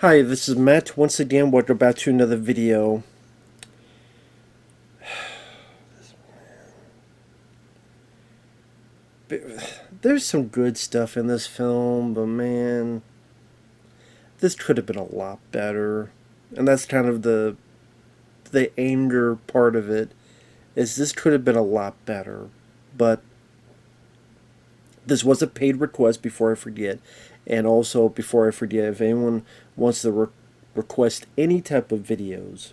Hi, this is Matt. Once again, welcome back to another video. There's some good stuff in this film, but man, this could have been a lot better. And that's kind of the anger part of it, is this could have been a lot better. But this was a paid request before I forget. And also, before I forget, if anyone wants to request any type of videos,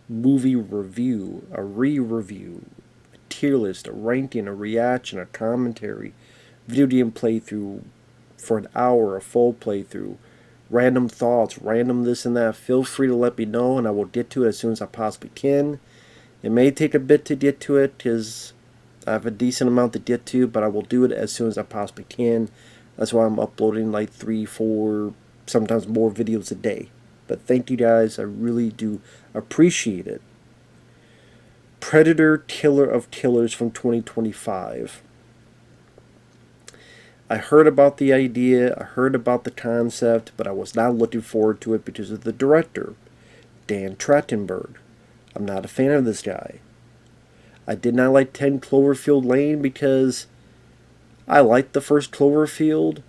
movie review, a re-review, tier list, a ranking, a reaction, a commentary, video game playthrough for an hour, a full playthrough, random thoughts, random this and that, feel free to let me know and I will get to it as soon as I possibly can. It may take a bit to get to it because I have a decent amount to get to, but I will do it as soon as I possibly can. That's why I'm uploading like 3, 4, sometimes more videos a day. But thank you guys, I really do appreciate it. Predator Killer of Killers from 2025. I heard about the idea, I heard about the concept, but I was not looking forward to it because of the director, Dan Trachtenberg. I'm not a fan of this guy. I did not like 10 Cloverfield Lane because I liked the first Cloverfield.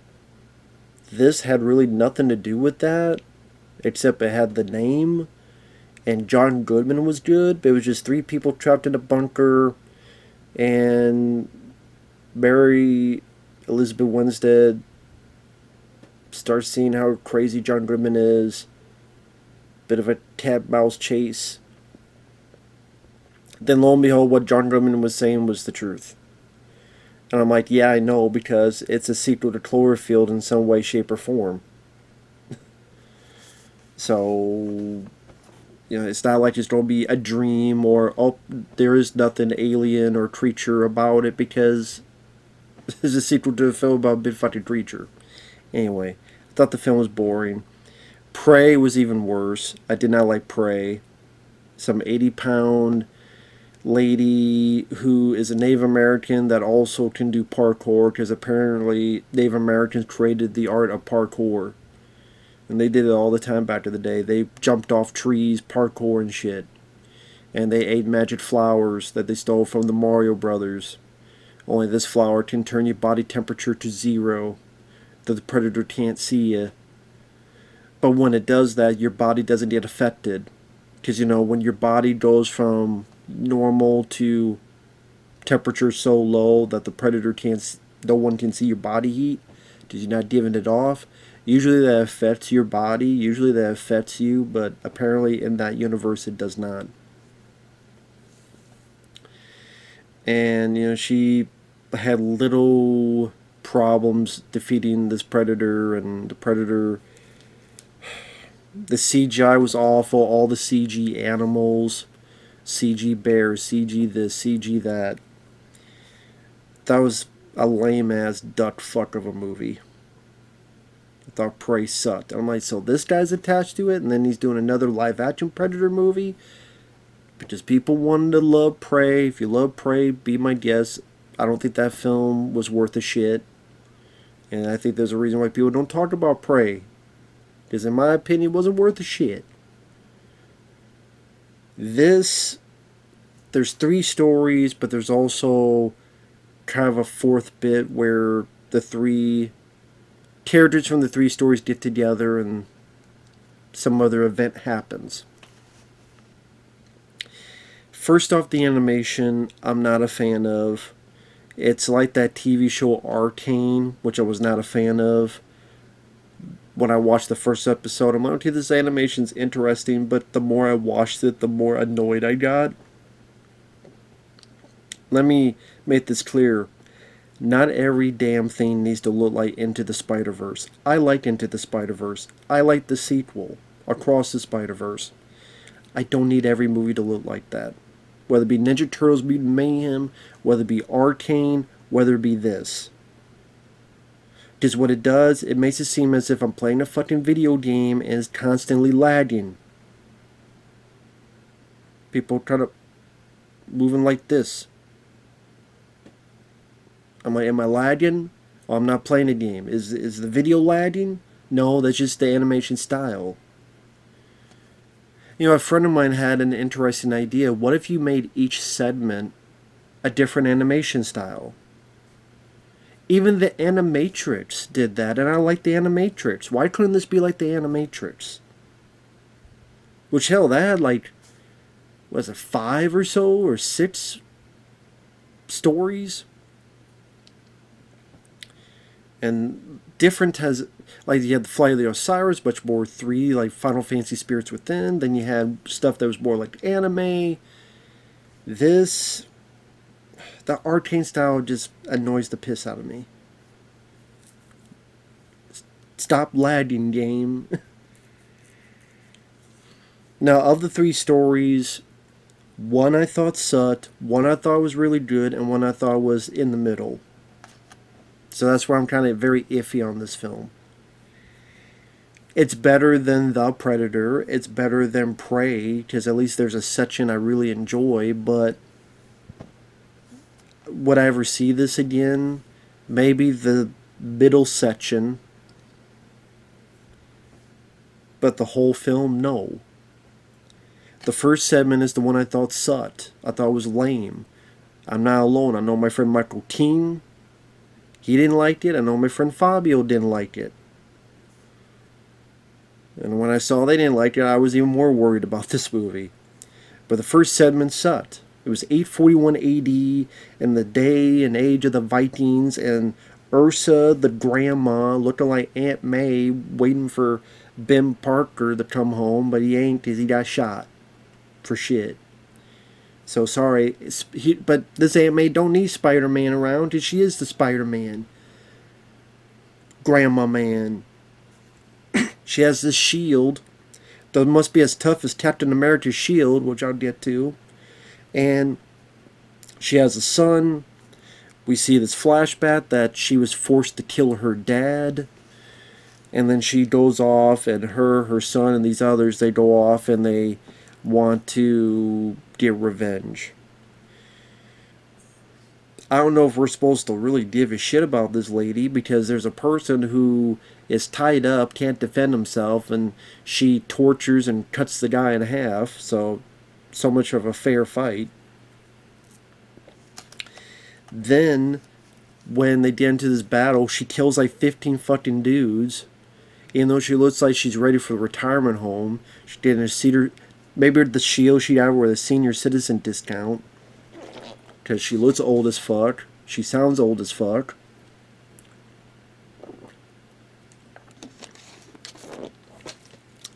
This had really nothing to do with that, except it had the name. And John Goodman was good, but it was just 3 people trapped in a bunker, and Mary Elizabeth Winstead starts seeing how crazy John Goodman is. Bit of a cat mouse chase. Then lo and behold, what John Goodman was saying was the truth. And I'm like, yeah, I know, because it's a sequel to Cloverfield in some way, shape, or form. So, it's not like it's going to be a dream or, oh, there is nothing alien or creature about it, because it's a sequel to a film about a big fucking creature. Anyway, I thought the film was boring. Prey was even worse. I did not like Prey. Some 80-pound lady who is a Native American that also can do parkour, because apparently Native Americans created the art of parkour. And they did it all the time back in the day. They jumped off trees, parkour and shit. And they ate magic flowers that they stole from the Mario Brothers. Only this flower can turn your body temperature to 0, that the predator can't see you. But when it does that, your body doesn't get affected. Because, when your body goes from normal to temperature so low that the predator can't, no one can see your body heat, because you're not giving it off, usually that affects your body, usually that affects you, but apparently in that universe it does not. And, she had little problems defeating this predator, and the predator, the CGI was awful, all the CG animals, CG bears, CG this, CG that. That was a lame-ass duck fuck of a movie. I thought Prey sucked. I'm like, so this guy's attached to it, and then he's doing another live-action Predator movie? Because people wanted to love Prey. If you love Prey, be my guest. I don't think that film was worth a shit. And I think there's a reason why people don't talk about Prey. Because in my opinion, it wasn't worth a shit. This, there's 3 stories, but there's also kind of a 4th bit where the 3 characters from the 3 stories get together and some other event happens. First off, the animation, I'm not a fan of. It's like that TV show Arcane, which I was not a fan of. When I watched the first episode, I'm like, okay, this animation's interesting, but the more I watched it, the more annoyed I got. Let me make this clear. Not every damn thing needs to look like Into the Spider-Verse. I like Into the Spider-Verse. I like the sequel, Across the Spider-Verse. I don't need every movie to look like that. Whether it be Ninja Turtles Mutant Mayhem, whether it be Arcane, whether it be this. Because what it does, it makes it seem as if I'm playing a fucking video game and it's constantly lagging. People kind of moving like this. Am I lagging? Oh, I'm not playing a game. Is the video lagging? No, that's just the animation style. You know, a friend of mine had an interesting idea. What if you made each segment a different animation style? Even the Animatrix did that, and I like the Animatrix. Why couldn't this be like the Animatrix? Which, hell, that had like, was it 5 or so, or 6 stories? And different has, like, you had the Flight of the Osiris, much more 3, like Final Fantasy Spirits Within. Then you had stuff that was more like anime. This, the arcane style just annoys the piss out of me. Stop lagging, game. Now, of the 3 stories, one I thought sucked, one I thought was really good, and one I thought was in the middle. So that's why I'm kind of very iffy on this film. It's better than The Predator. It's better than Prey, because at least there's a section I really enjoy, but would I ever see this again? Maybe the middle section, but the whole film, no. The first segment is the one I thought sucked. I thought it was lame. I'm not alone. I know my friend Michael King, he didn't like it. I know my friend Fabio didn't like it. And when I saw they didn't like it, I was even more worried about this movie. But the first segment sucked. It was 841 AD, in the day and age of the Vikings, and Ursa, the grandma, looking like Aunt May, waiting for Ben Parker to come home, but he ain't because he got shot for shit. So sorry, but this Aunt May don't need Spider-Man around, because she is the Spider-Man. Grandma man. She has this shield that must be as tough as Captain America's shield, which I'll get to. And she has a son. We see this flashback that she was forced to kill her dad. And then she goes off, and her son, and these others, they go off and they want to get revenge. I don't know if we're supposed to really give a shit about this lady, because there's a person who is tied up, can't defend himself, and she tortures and cuts the guy in half, so much of a fair fight. Then, when they get into this battle, she kills like 15 fucking dudes, even though she looks like she's ready for the retirement home. She didn't see her, maybe the shield she got with a senior citizen discount, because she looks old as fuck. She sounds old as fuck.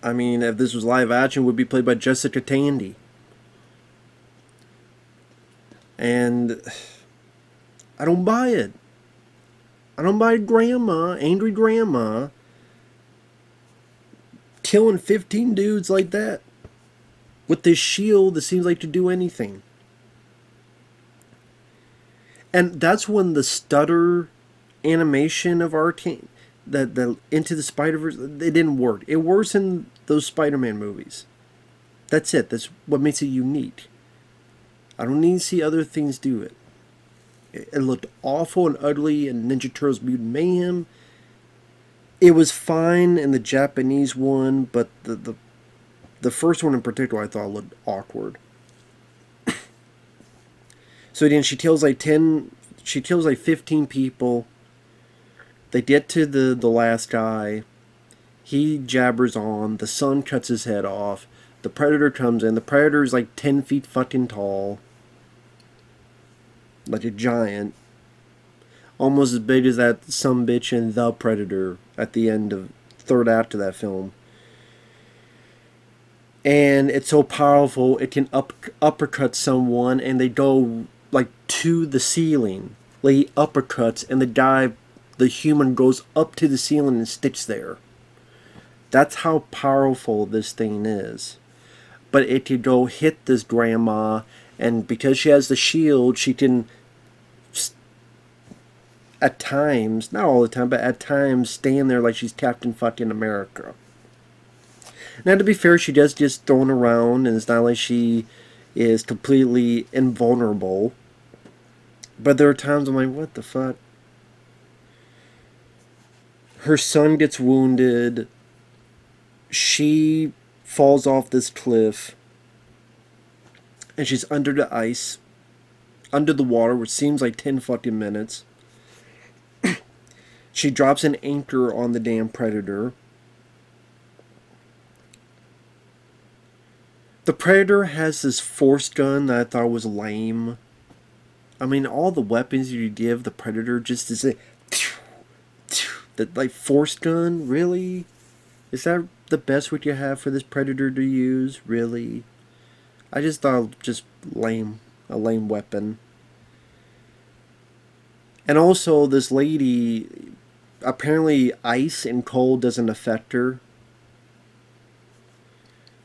I mean, if this was live action, it would be played by Jessica Tandy. And I don't buy it. I don't buy grandma, angry grandma, killing 15 dudes like that with this shield that seems like to do anything. And that's when the stutter animation of Arcane, the Into the Spider-Verse, it didn't work. It works in those Spider-Man movies. That's it. That's what makes it unique. I don't need to see other things do it. It looked awful and ugly in Ninja Turtles Mutant Mayhem. It was fine in the Japanese one, but the first one in particular I thought looked awkward. So again, she kills like 15 people. They get to the last guy. He jabbers on. The son cuts his head off. The Predator comes in. The Predator is like 10 feet fucking tall. Like a giant. Almost as big as that sumbitch in The Predator at the end of third act of that film. And it's so powerful, it can uppercut someone, and they go like to the ceiling. Like uppercuts, and the human goes up to the ceiling and sticks there. That's how powerful this thing is. But it can go hit this grandma, and because she has the shield, she can, at times, not all the time, but at times, stand there like she's Captain fucking America. Now, to be fair, she does just thrown around, and it's not like she is completely invulnerable. But there are times I'm like, what the fuck? her son gets wounded. She falls off this cliff. And she's under the ice. Under the water, which seems like 10 fucking minutes. She drops an anchor on the damn predator. The predator has this force gun that I thought was lame. I mean, all the weapons you give the predator just to say, that like force gun, really? Is that the best what you have for this predator to use? Really? I just thought it was just lame, a lame weapon. And also, this lady, apparently ice and cold doesn't affect her.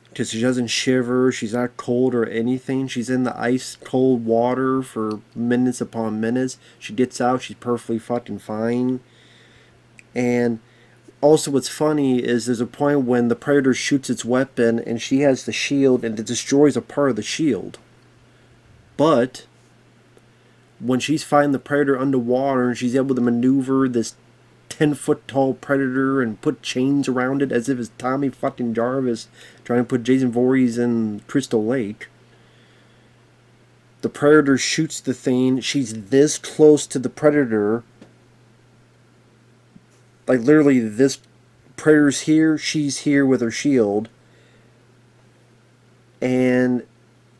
Because she doesn't shiver, she's not cold or anything. She's in the ice cold water for minutes upon minutes. She gets out, she's perfectly fucking fine. And also what's funny is there's a point when the predator shoots its weapon and she has the shield and it destroys a part of the shield. But when she's fighting the predator underwater and she's able to maneuver this 10-foot tall predator and put chains around it as if it's Tommy fucking Jarvis trying to put Jason Voorhees in Crystal Lake. The predator shoots the thing. She's this close to the predator. Like literally this predator's here, she's here with her shield. And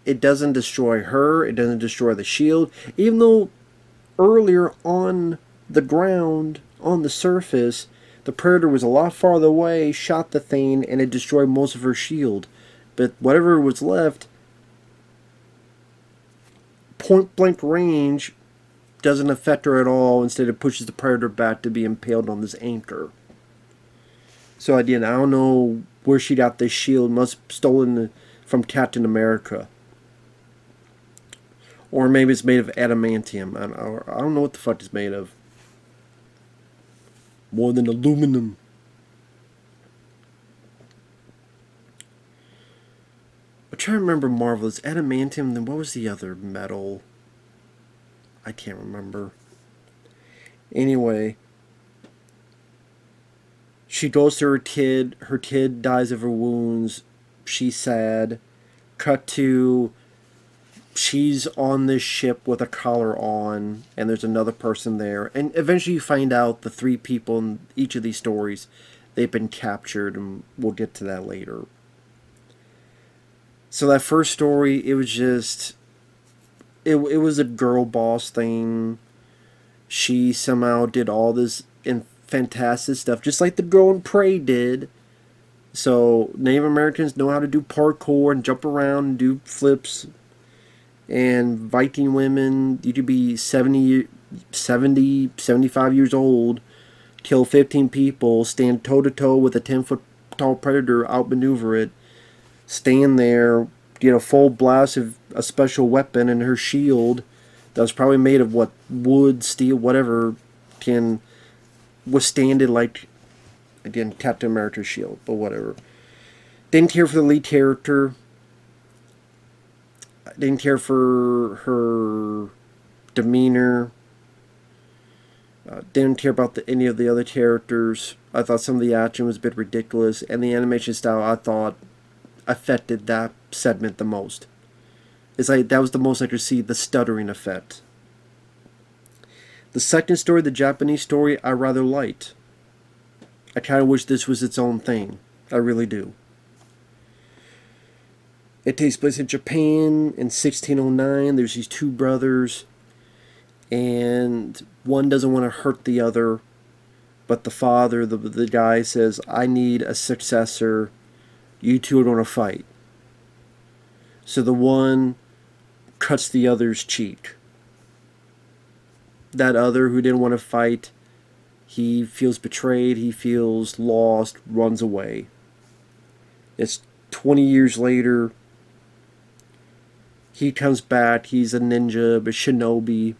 it doesn't destroy her, it doesn't destroy the shield. Even though earlier on the ground, on the surface, the predator was a lot farther away, shot the thing, and it destroyed most of her shield. But whatever was left, point blank range, doesn't affect her at all. Instead, it pushes the predator back to be impaled on this anchor. So again, I don't know where she got this shield. Must have stolen from Captain America. Or maybe it's made of adamantium. I don't know what the fuck it's made of. More than aluminum. I'm trying to remember Marvel. It's adamantium, then what was the other metal? I can't remember. Anyway, she goes to her kid. Her kid dies of her wounds. She's sad. Cut to, she's on this ship with a collar on, and there's another person there. And eventually you find out the three people in each of these stories, they've been captured, and we'll get to that later. So that first story, it was just, it was a girl boss thing. She somehow did all this fantastic stuff, just like the girl in Prey did. So Native Americans know how to do parkour and jump around and do flips. And Viking women, you could be 70, 75 years old, kill 15 people, stand toe-to-toe with a 10-foot tall predator, outmaneuver it, stand there, get a full blast of a special weapon, and her shield, that was probably made of what, wood, steel, whatever, can withstand it like, again, Captain America's shield, but whatever. Didn't care for the lead character. Didn't care for her demeanor. Didn't care about any of the other characters. I thought some of the action was a bit ridiculous, and the animation style I thought affected that segment the most. It's like that was the most I could see the stuttering effect. The second story, the Japanese story, I rather liked. I kind of wish this was its own thing. I really do. It takes place in Japan in 1609. There's these two brothers, and one doesn't want to hurt the other, but the father, the guy, says, I need a successor. You two are going to fight. So the one cuts the other's cheek. That other who didn't want to fight, he feels betrayed, he feels lost, runs away. It's 20 years later. He comes back, he's a ninja, a shinobi,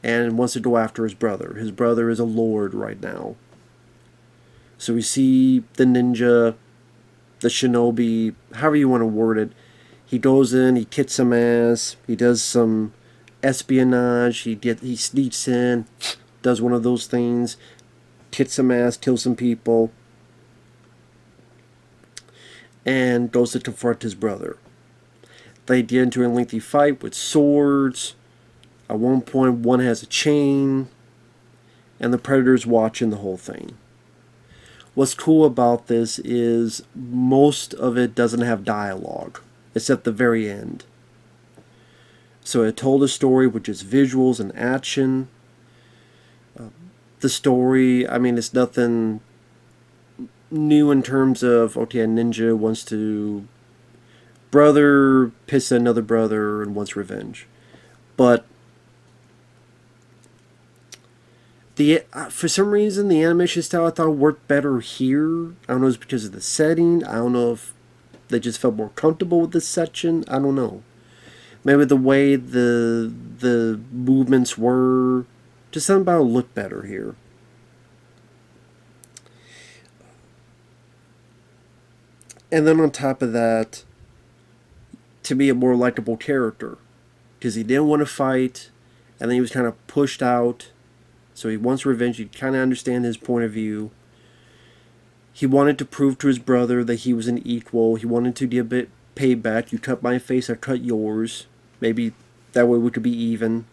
and wants to go after his brother. His brother is a lord right now. So we see the ninja, the shinobi, however you want to word it. He goes in, he kicks some ass, he does some espionage, he sneaks in, does one of those things, kicks some ass, kills some people, and goes to confront his brother. They get into a lengthy fight with swords. At one point, one has a chain, and the Predator's watching the whole thing. What's cool about this is most of it doesn't have dialogue, except the very end. So it told a story with just visuals and action. The story, I mean, it's nothing new in terms of, okay, a ninja wants to brother piss at another brother and wants revenge. But the for some reason the animation style I thought worked better here. I don't know if it's because of the setting. I don't know if they just felt more comfortable with this section. I don't know. Maybe the way the movements were, just something about it looked better here. And then on top of that, to be a more likable character, because he didn't want to fight, and then he was kind of pushed out. So he wants revenge. You kind of understand his point of view. He wanted to prove to his brother that he was an equal. He wanted to get a bit payback. You cut my face, I cut yours. Maybe that way we could be even.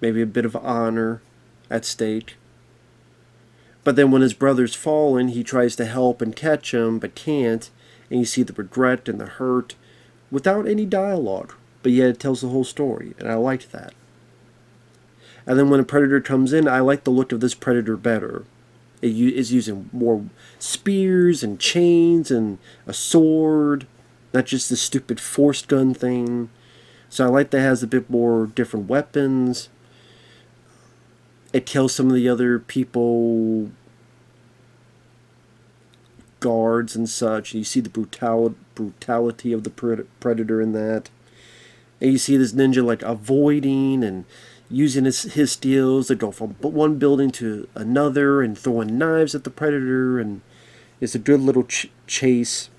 Maybe a bit of honor at stake. But then when his brother's fallen, he tries to help and catch him, but can't. And you see the regret and the hurt without any dialogue. But yet it tells the whole story, and I liked that. And then when a Predator comes in, I like the look of this Predator better. It is using more spears and chains and a sword, not just the stupid force gun thing. So I like that it has a bit more different weapons. It kills some of the other people, guards and such. You see the brutality of the Predator in that. And you see this ninja like avoiding and using his skills to go from one building to another and throwing knives at the Predator, and it's a good little chase.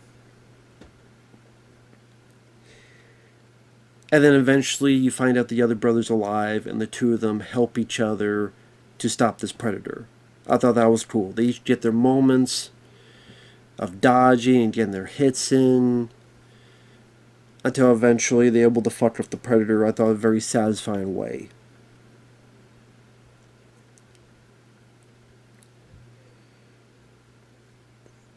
And then eventually you find out the other brother's alive, and the two of them help each other to stop this Predator. I thought that was cool. They each get their moments of dodging and getting their hits in, until eventually they're able to fuck up the Predator. I thought a very satisfying way.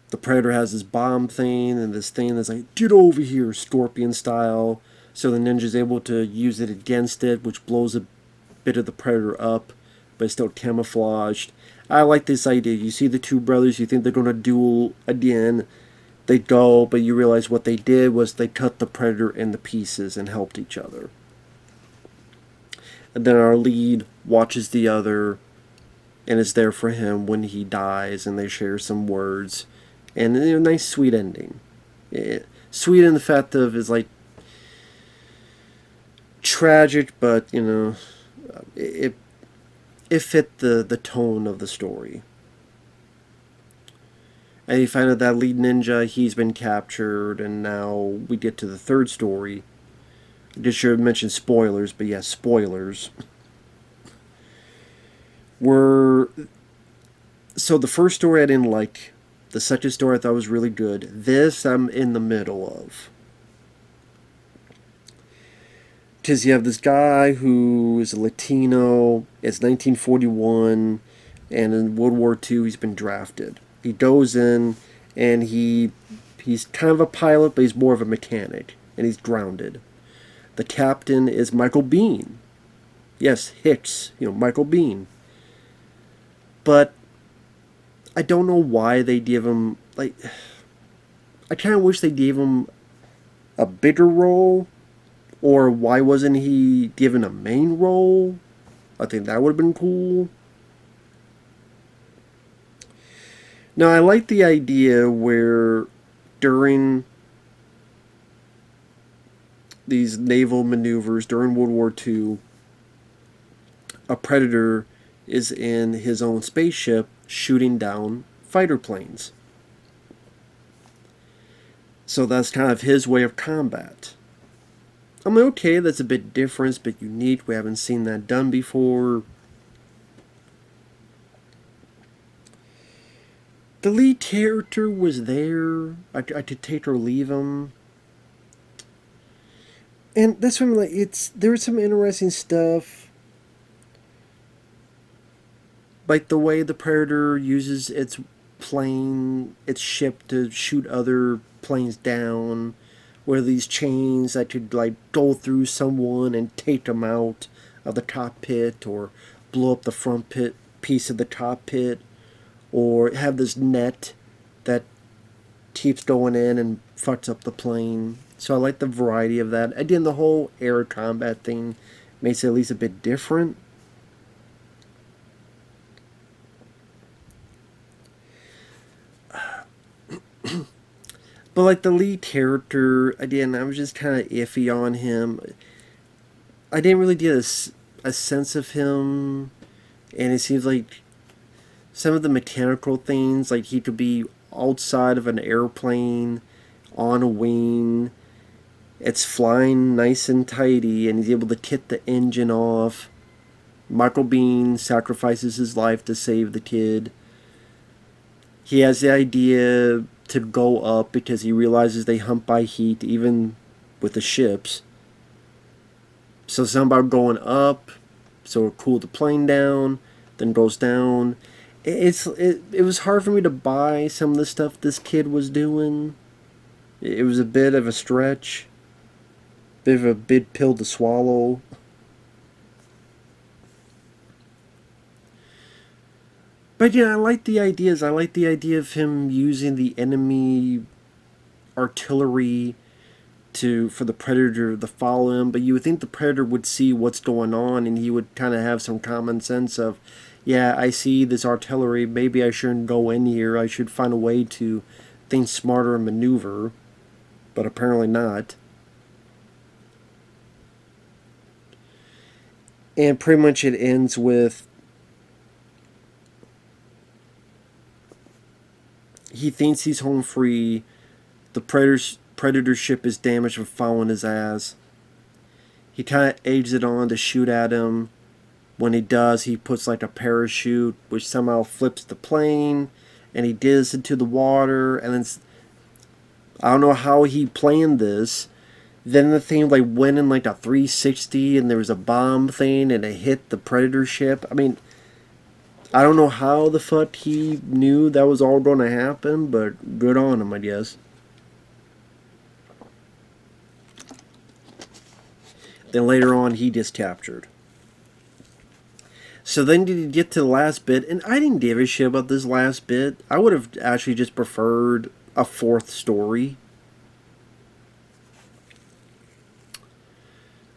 The Predator has this bomb thing and this thing that's like, get over here, Scorpion style. So the ninja's able to use it against it, which blows a bit of the Predator up, but it's still camouflaged. I like this idea. You see the two brothers, you think they're going to duel again. They go, but you realize what they did was they cut the Predator into pieces and helped each other. And then our lead watches the other and is there for him when he dies, and they share some words. And a nice sweet ending. Sweet in the fact of is like tragic, but it fit the tone of the story. And you find out that lead ninja, he's been captured, and now we get to the third story. I just should have mentioned spoilers, but yes, spoilers. So the first story I didn't like. The second story I thought was really good. This I'm in the middle of. Because you have this guy who is a Latino. It's 1941, and in World War II he's been drafted. He goes in, and he's kind of a pilot, but he's more of a mechanic, and he's grounded. The captain is Michael Biehn. Yes, Hicks, Michael Biehn. But I don't know why they give him, I kind of wish they gave him a bigger role, or why wasn't he given a main role? I think that would have been cool. Now, I like the idea where during these naval maneuvers during World War II, a Predator is in his own spaceship shooting down fighter planes. So that's kind of his way of combat. I'm like, okay, that's a bit different, it's a bit unique. We haven't seen that done before. The lead character was there. I could take or leave him. And that's when like there was some interesting stuff, like the way the Predator uses its ship to shoot other planes down, where these chains that could like go through someone and take them out of the cockpit, or blow up the front pit piece of the cockpit, or have this net that keeps going in and fucks up the plane. So I like the variety of that. Again, the whole air combat thing makes it at least a bit different. But like the lead character, again, I was just kind of iffy on him. I didn't really get a sense of him, and it seems like some of the mechanical things, like he could be outside of an airplane, on a wing, it's flying nice and tidy, and he's able to kick the engine off. Michael Biehn sacrifices his life to save the kid. He has the idea to go up because he realizes they hunt by heat, even with the ships. So something about going up, so it cooled the plane down, then goes down. It was hard for me to buy some of the stuff this kid was doing. It was a bit of a stretch, bit of a big pill to swallow. But yeah, I like the ideas. I like the idea of him using the enemy artillery for the Predator to follow him. But you would think the Predator would see what's going on, and he would kind of have some common sense of, yeah, I see this artillery. Maybe I shouldn't go in here. I should find a way to think smarter and maneuver. But apparently not. And pretty much it ends with he thinks he's home free. The Predator ship is damaged from following his ass. He kind of eggs it on to shoot at him. When he does, he puts like a parachute, which somehow flips the plane, and he digs into the water. And then I don't know how he planned this. Then the thing like went in like a 360, and there was a bomb thing, and it hit the Predator ship. I mean, I don't know how the fuck he knew that was all going to happen, but good on him, I guess. Then later on, he gets captured. So then did you get to the last bit, and I didn't give a shit about this last bit. I would have actually just preferred a fourth story.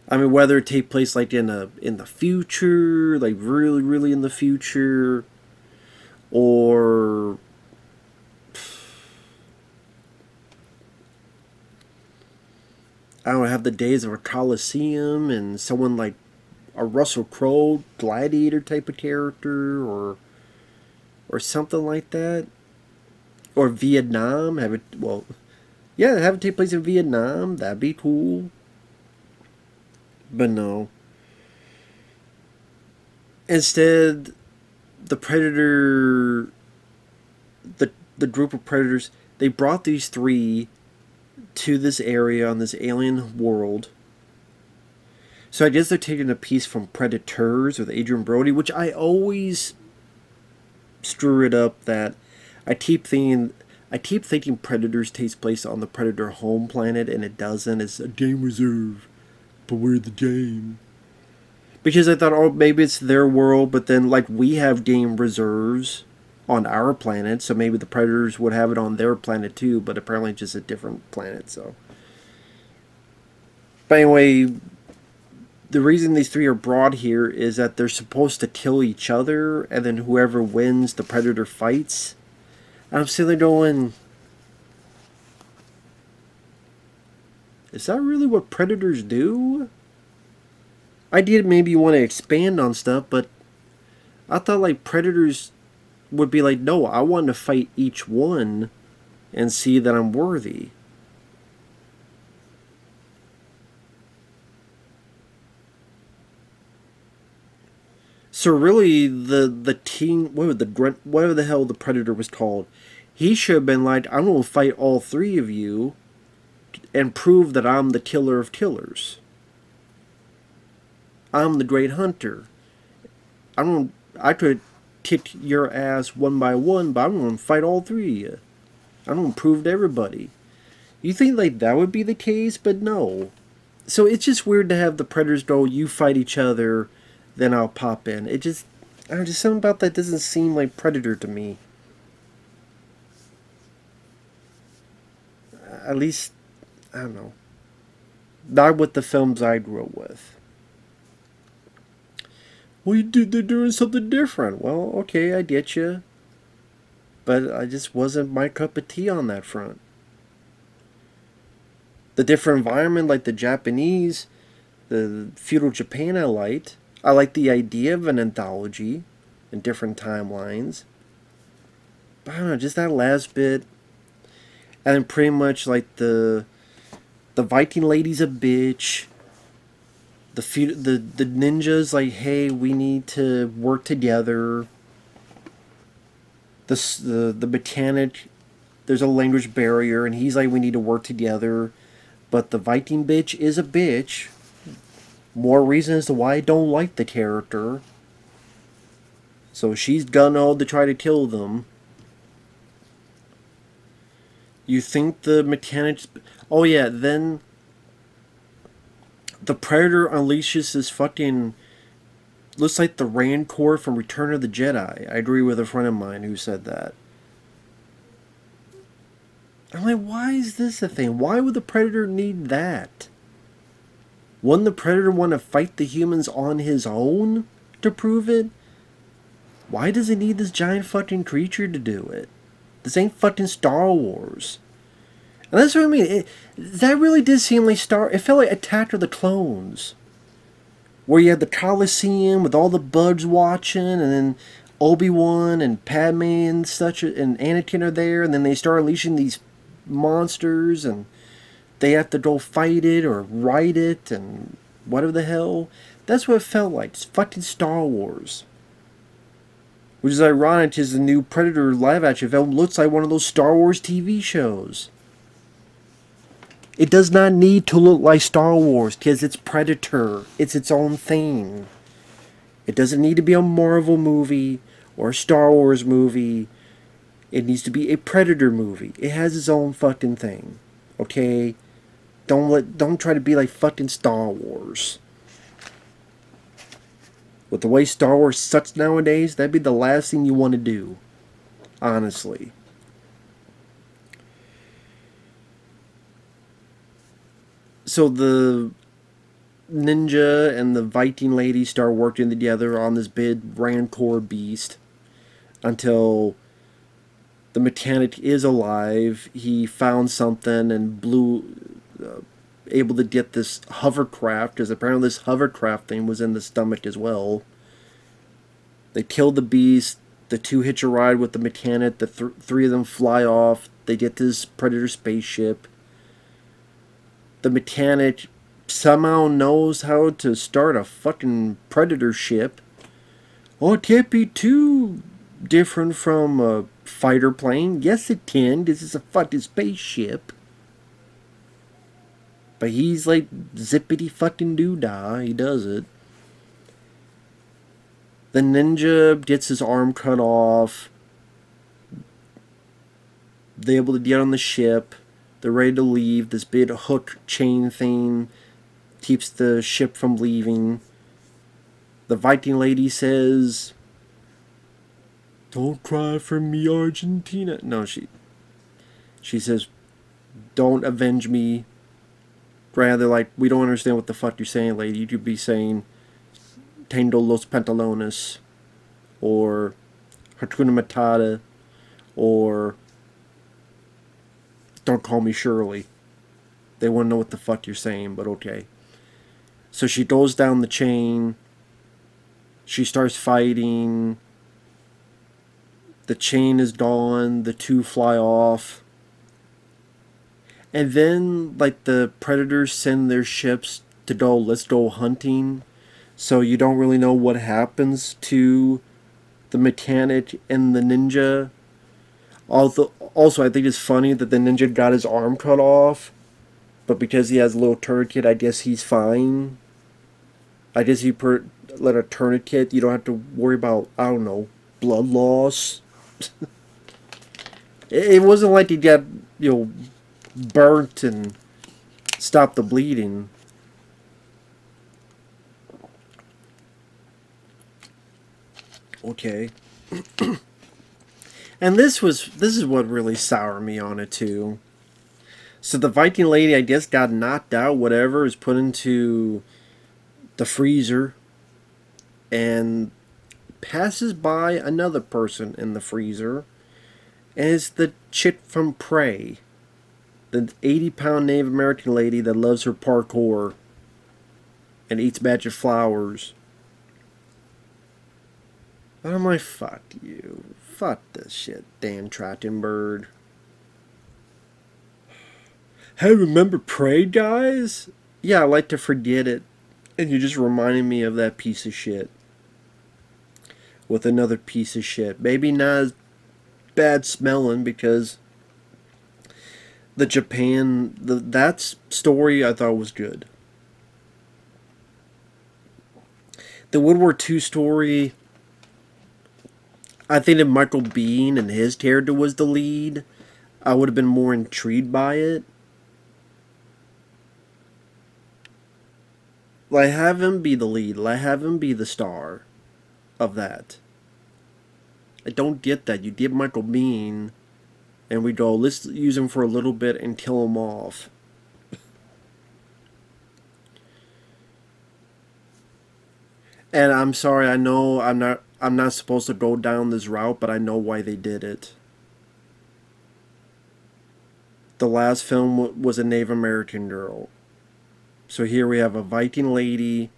I mean, whether it take place like in the future, like really, really in the future, or I don't know, have the days of a Coliseum and someone like a Russell Crowe gladiator type of character, or something like that, or Vietnam. Have it yeah, have it take place in Vietnam. That'd be cool. But no. Instead, the Predator, the group of Predators, they brought these three to this area on this alien world. So I guess they're taking a piece from Predators with Adrian Brody, which I always screw it up that I keep thinking Predators takes place on the Predator home planet, and it doesn't. It's a game reserve, but we're the game. Because I thought, oh, maybe it's their world, but then like we have game reserves on our planet, so maybe the Predators would have it on their planet too, but apparently it's just a different planet. So, but anyway, the reason these three are brought here is that they're supposed to kill each other, and then whoever wins, the Predator fights. And I'm sitting there going, is that really what Predators do? I did maybe want to expand on stuff, but I thought like Predators would be like, no, I want to fight each one and see that I'm worthy. So really, the team, whatever the hell the Predator was called, He should have been like, I'm going to fight all three of you and prove that I'm the killer of killers. I'm the great hunter. I could kick your ass one by one, but I'm going to fight all three of you. I'm going to prove to everybody. You think like that would be the case, but no. So it's just weird to have the predators go, you fight each other, then I'll pop in. It just, I don't know, just something about that doesn't seem like Predator to me. At least, I don't know. Not with the films I grew up with. Well, they're doing something different. Well, okay, I get you. But I just wasn't my cup of tea on that front. The different environment, like the Japanese, the feudal Japan, I liked. I like the idea of an anthology and different timelines. But I don't know, just that last bit. And then pretty much like the Viking lady's a bitch. The ninjas like, hey, we need to work together. The mechanic, there's a language barrier, and he's like, we need to work together. But the Viking bitch is a bitch. More reason as to why I don't like the character. So she's gung-ho to try to kill them. You think the mechanics... Oh yeah, then... The Predator unleashes this fucking... Looks like the Rancor from Return of the Jedi. I agree with a friend of mine who said that. I'm like, why is this a thing? Why would the Predator need that? Wouldn't the Predator want to fight the humans on his own to prove it? Why does he need this giant fucking creature to do it? This ain't fucking Star Wars. And that's what I mean. That really did seem like It felt like Attack of the Clones. Where you had the Coliseum with all the bugs watching, and then Obi-Wan and Padme and such, and Anakin are there, and then they start unleashing these monsters, and they have to go fight it or ride it, and whatever the hell. That's what it felt like. It's fucking Star Wars. Which is ironic because the new Predator live-action film looks like one of those Star Wars TV shows. It does not need to look like Star Wars because it's Predator. It's its own thing. It doesn't need to be a Marvel movie or a Star Wars movie. It needs to be a Predator movie. It has its own fucking thing. Okay? Don't try to be like fucking Star Wars. With the way Star Wars sucks nowadays, that'd be the last thing you want to do. Honestly. So the ninja and the Viking lady start working together on this big Rancor beast until the mechanic is alive. He found something and able to get this hovercraft, because apparently this hovercraft thing was in the stomach as well. They kill the beast. The two hitch a ride with the mechanic. The three of them fly off. They get this Predator spaceship. The mechanic somehow knows how to start a fucking Predator ship. Oh, it can't be too different from a fighter plane. Yes, it can. This is a fucking spaceship. But he's like zippity fucking doodah. He does it. The ninja gets his arm cut off. They're able to get on the ship. They're ready to leave. This big hook chain thing keeps the ship from leaving. The Viking lady says, "Don't cry for me, Argentina." No, she says, "Don't avenge me." Rather, like, we don't understand what the fuck you're saying, lady. You could be saying, "Tengo los pantalones," or "Hakuna Matata," or "Don't call me Shirley." They wouldn't know what the fuck you're saying, but okay. So she goes down the chain. She starts fighting. The chain is gone. The two fly off. And then, like, the Predators send their ships to go, let's go hunting. So you don't really know what happens to the mechanic and the ninja. Also, I think it's funny that the ninja got his arm cut off, but because he has a little tourniquet, I guess he's fine. I guess let a tourniquet, you don't have to worry about, I don't know, blood loss. It wasn't like he got, you know, burnt and stopped the bleeding. Okay. And this is what really soured me on it too. So the Viking lady, I guess, got knocked out. Whatever, is put into the freezer and passes by another person in the freezer, and it's the chick from Prey, the 80-pound Native American lady that loves her parkour and eats magic flowers. And I'm like, fuck you. Fuck this shit, Dan Trachtenberg. Hey, remember Prey, guys? Yeah, I like to forget it. And you just reminded me of that piece of shit. With another piece of shit. Maybe not as bad smelling because that story I thought was good. The World War II story, I think if Michael Biehn and his character was the lead, I would have been more intrigued by it. Like, have him be the lead. Like, have him be the star of that. I don't get that. You get Michael Biehn, and we go, let's use him for a little bit and kill him off. And I'm sorry, I know I'm not supposed to go down this route, but I know why they did it. The last film was a Native American girl. So here we have a Viking lady,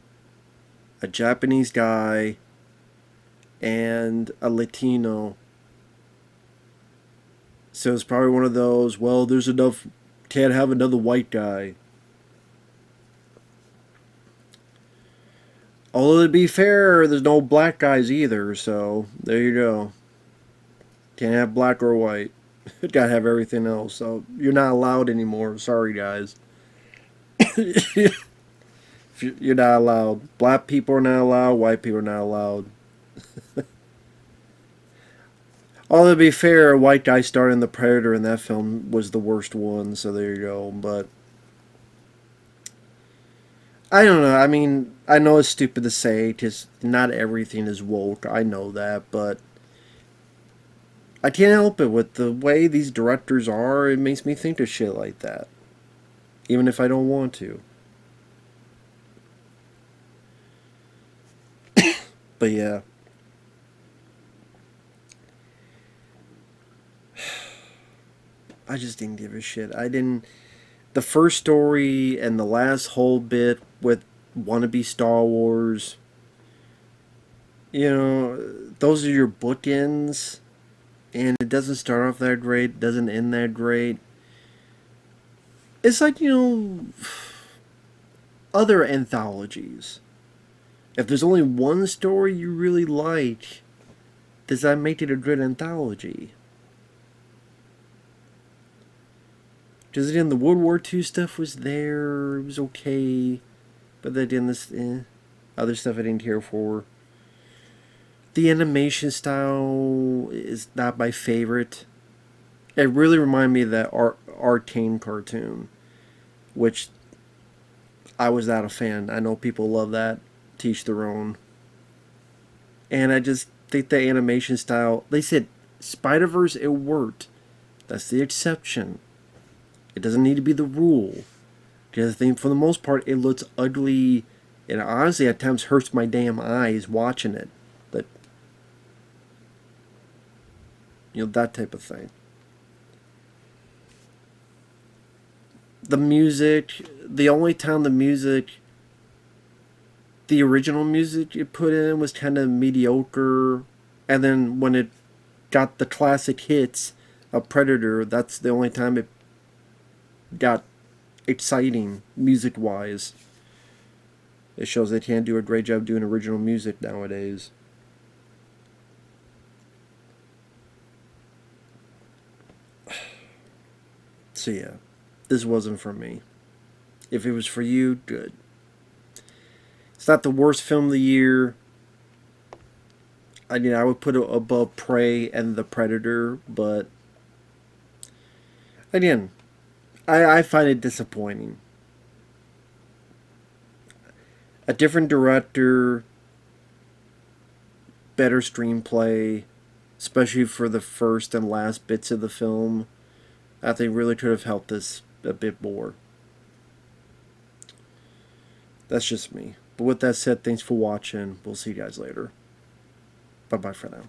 a Japanese guy, and a Latino. So it's probably one of those, well, there's enough, can't have another white guy. Although to be fair, there's no black guys either, so there you go. Can't have black or white. Gotta have everything else, so you're not allowed anymore. Sorry, guys. You're not allowed. Black people are not allowed, white people are not allowed. Although to be fair, a white guy starring the Predator in that film was the worst one, so there you go. But I don't know. I mean, I know it's stupid to say because not everything is woke. I know that, but I can't help it with the way these directors are. It makes me think of shit like that, even if I don't want to. But yeah. I just didn't give a shit. I didn't. The first story and the last whole bit with wannabe Star Wars, you know, those are your bookends, and it doesn't start off that great, doesn't end that great. It's like, you know, other anthologies. If there's only one story you really like, does that make it a good anthology? Because again, the World War II stuff was there, it was okay, but then this other stuff I didn't care for. The animation style is not my favorite. It really reminded me of that Arcane cartoon, which I was not a fan. I know people love that. Teach their own. And I just think the animation style, they said Spider-Verse, it worked. That's the exception. It doesn't need to be the rule. Because I think for the most part, it looks ugly. And honestly, at times hurts my damn eyes watching it. That, you know, that type of thing. The music, the only time the original music it put in was kind of mediocre. And then when it got the classic hits of Predator, that's the only time it got exciting music wise. It shows they can't do a great job doing original music nowadays. So yeah, this wasn't for me. If it was for you, good. It's not the worst film of the year. I would put it above Prey and The Predator, but again, I find it disappointing. A different director, better screenplay, especially for the first and last bits of the film, I think really could have helped this a bit more. That's just me. But with that said, thanks for watching. We'll see you guys later. Bye bye for now.